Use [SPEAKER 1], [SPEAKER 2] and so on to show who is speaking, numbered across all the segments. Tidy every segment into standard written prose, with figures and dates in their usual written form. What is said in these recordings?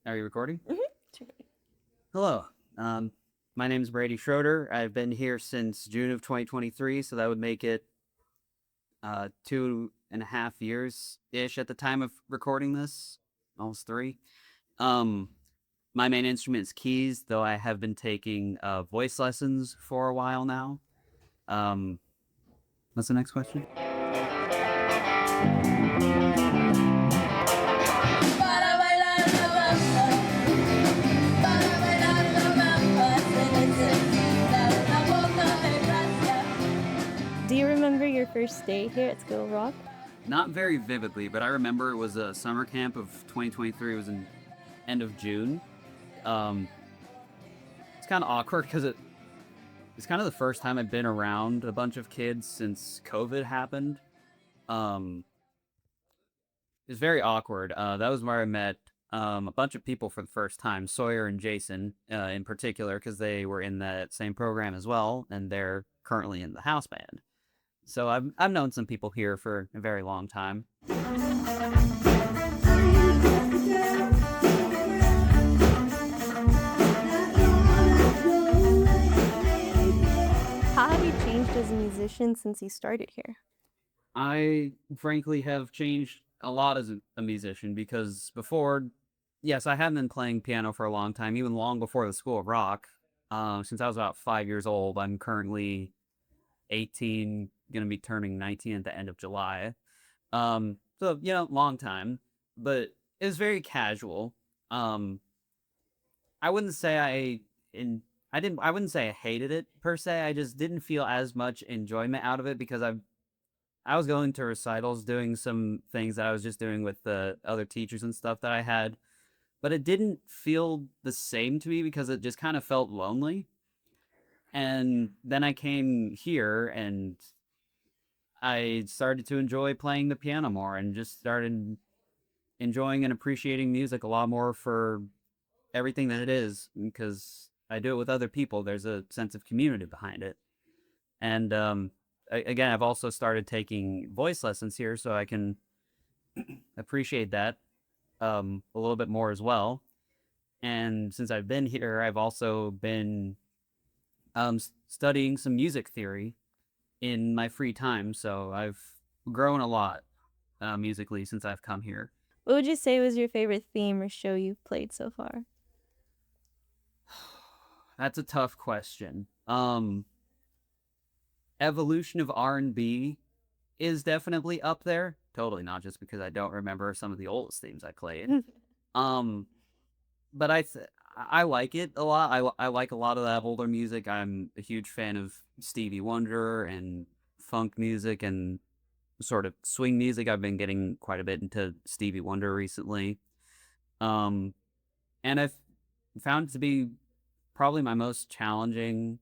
[SPEAKER 1] Are you recording?
[SPEAKER 2] Sure.
[SPEAKER 1] Hello. My name is Brady Schroeder. I've been here since June of 2023, so that would make it 2.5 years ish at the time of recording this, almost three. Um, my main instrument is keys, though I have been taking voice lessons for a while now. Um, what's the next question?
[SPEAKER 3] Para bailar la bamba, para bailar la bamba se necesita una poca de gracia.
[SPEAKER 2] Do you remember your first day here at School of Rock?
[SPEAKER 1] Not very vividly, but I remember it was a summer camp of 2023. It was in end of June. Um, it's kind of awkward because it's kind of the first time I've been around a bunch of kids since COVID happened. Um, it's very awkward. That was where I met a bunch of people for the first time, Sawyer and Jason in particular, because they were in that same program as well, and they're currently in the house band. So I've known some people here for a very long time.
[SPEAKER 2] How have you changed as a musician since you started here?
[SPEAKER 1] I frankly have changed a lot as a musician because before, yes, I had been playing piano for a long time, even long before the School of Rock. Since I was about 5 years old, I'm currently 18, going to be turning 19 at the end of July. So, long time, but it was very casual. Um, I wouldn't say I wouldn't say I hated it per se. I just didn't feel as much enjoyment out of it because I was going to recitals, doing some things that I was just doing with the other teachers and stuff that I had, but it didn't feel the same to me because it just kind of felt lonely. And then I came here and I started to enjoy playing the piano more and just started enjoying and appreciating music a lot more for everything that it is because I do it with other people. There's a sense of community behind it. And again, I've also started taking voice lessons here so I can appreciate that a little bit more as well. And since I've been here, I've also been studying some music theory in my free time. So I've grown a lot musically since I've come here.
[SPEAKER 2] What would you say was your favorite theme or show you've played so far?
[SPEAKER 1] That's a tough question. Evolution of R&B is definitely up there. Totally not just because I don't remember some of the oldest themes I played. um, but I like it a lot. I like a lot of that older music. I'm a huge fan of Stevie Wonder and funk music and sort of swing music. I've been getting quite a bit into Stevie Wonder recently. Um, and I've found it to be probably my most challenging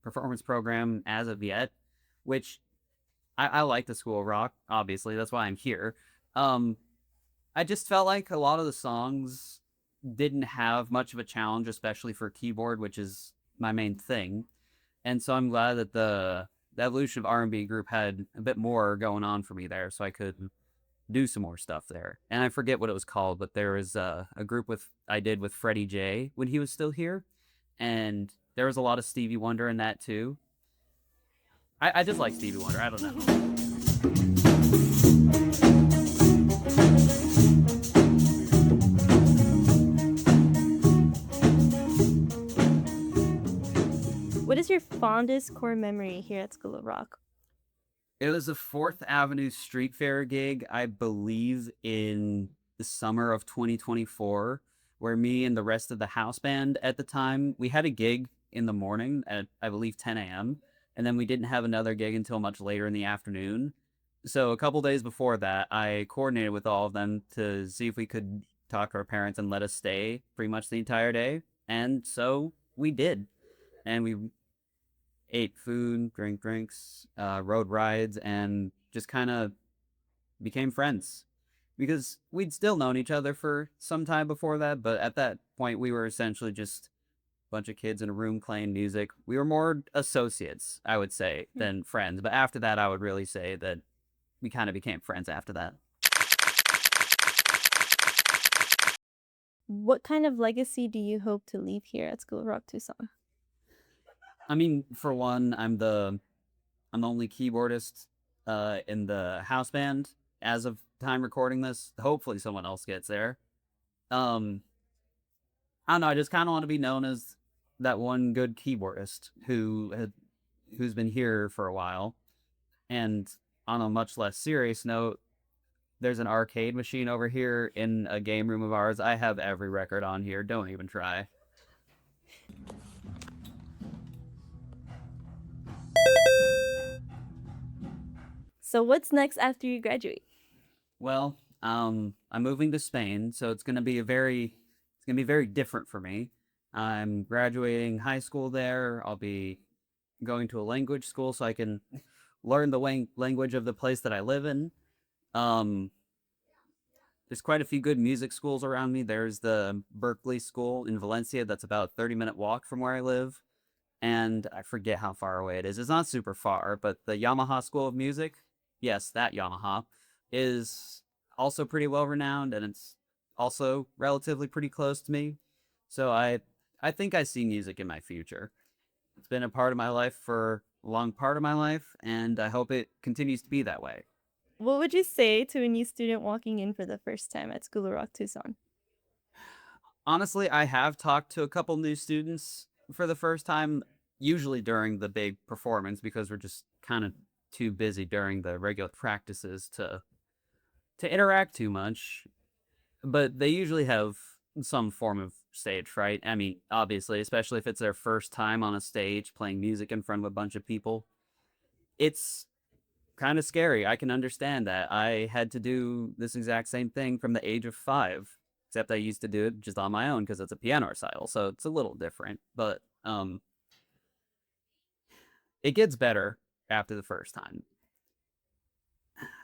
[SPEAKER 1] performance program as of yet, which I like the School of Rock, obviously. That's why I'm here. I just felt like a lot of the songs didn't have much of a challenge, especially for keyboard, which is my main thing. And so I'm glad that the evolution of R&B group had a bit more going on for me there, so I could do some more stuff there. And I forget what it was called, but there was a group I did with Freddie J when he was still here, and there was a lot of Stevie Wonder in that too. I just like Stevie Wonder. I don't know.
[SPEAKER 2] What is your fondest core memory here at School of Rock?
[SPEAKER 1] It was a Fourth Avenue Street Fair gig, I believe, in the summer of 2024, where me and the rest of the house band at the time, we had a gig in the morning at, I believe, 10 a.m., and then we didn't have another gig until much later in the afternoon. So a couple days before that, I coordinated with all of them to see if we could talk to our parents and let us stay pretty much the entire day. And so we did. And we ate food, drank drinks, rode rides, and just kind of became friends. Because we'd still known each other for some time before that, but at that point, we were essentially just a bunch of kids in a room playing music. We were more associates, I would say, than friends. But after that, I would really say that we kind of became friends after that.
[SPEAKER 2] What kind of legacy do you hope to leave here at School of Rock Tucson?
[SPEAKER 1] I mean, for one, I'm the only keyboardist in the house band as of time recording this. Hopefully someone else gets there. Um I don't know, I just kind of want to be known as that one good keyboardist who's been here for a while. And on a much less serious note, there's an arcade machine over here in a game room of ours. I have every record on here. Don't even try.
[SPEAKER 2] So what's next after you graduate?
[SPEAKER 1] Well, I'm moving to Spain, so it's gonna be very different for me. I'm graduating high school there. I'll be going to a language school so I can learn the language of the place that I live in. Um, there's quite a few good music schools around me. There's the Berkeley School in Valencia that's about a 30-minute walk from where I live, and I forget how far away it is. It's not super far, but the Yamaha School of Music, yes, that Yamaha, is also pretty well renowned, and it's also relatively pretty close to me. So I think I see music in my future. It's been a part of my life for a long part of my life, and I hope it continues to be that way.
[SPEAKER 2] What would you say to a new student walking in for the first time at School of Rock Tucson?
[SPEAKER 1] Honestly, I have talked to a couple new students for the first time, usually during the big performance because we're just kind of too busy during the regular practices to interact too much. But they usually have some form of stage fright. I mean, obviously, especially if it's their first time on a stage playing music in front of a bunch of people. It's kind of scary. I can understand that. I had to do this exact same thing from the age of 5, except I used to do it just on my own because it's a piano recital, so it's a little different. But it gets better after the first time.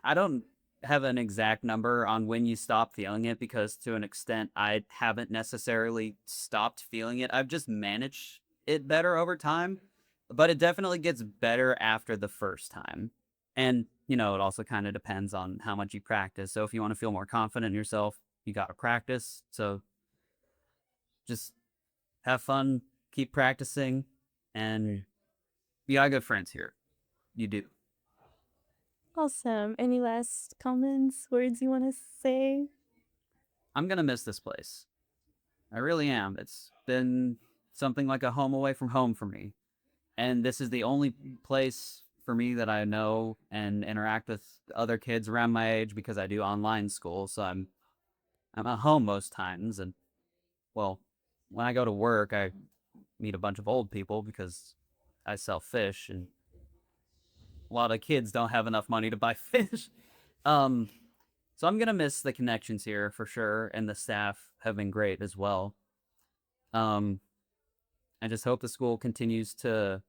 [SPEAKER 1] I don't have an exact number on when you stop feeling it because to an extent I haven't necessarily stopped feeling it. I've just managed it better over time, but it definitely gets better after the first time. And, it also kind of depends on how much you practice. So if you want to feel more confident in yourself, you got to practice. So just have fun, keep practicing, and you got good friends here. You do.
[SPEAKER 2] Awesome. Any last comments, words you want to say?
[SPEAKER 1] I'm going to miss this place. I really am. It's been something like a home away from home for me. And this is the only place for me that I know and interact with other kids around my age because I do online school. So I'm at home most times. And well, when I go to work, I meet a bunch of old people because I sell fish and a lot of kids don't have enough money to buy fish. Um, so I'm gonna miss the connections here for sure, and the staff have been great as well. Um, I just hope the school continues to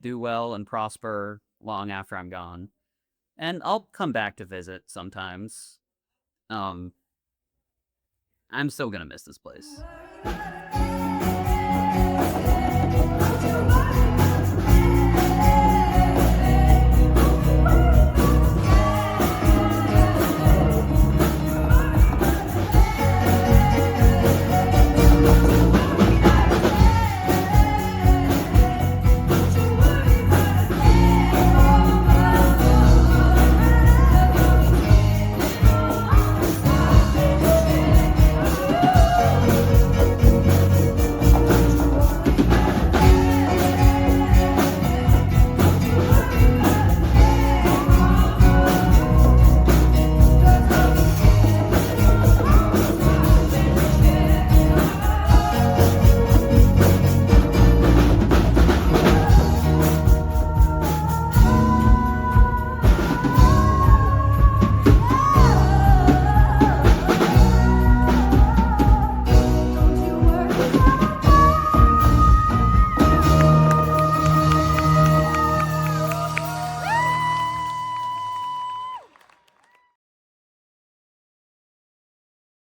[SPEAKER 1] do well and prosper long after I'm gone. And I'll come back to visit sometimes. Um, I'm still gonna miss this place.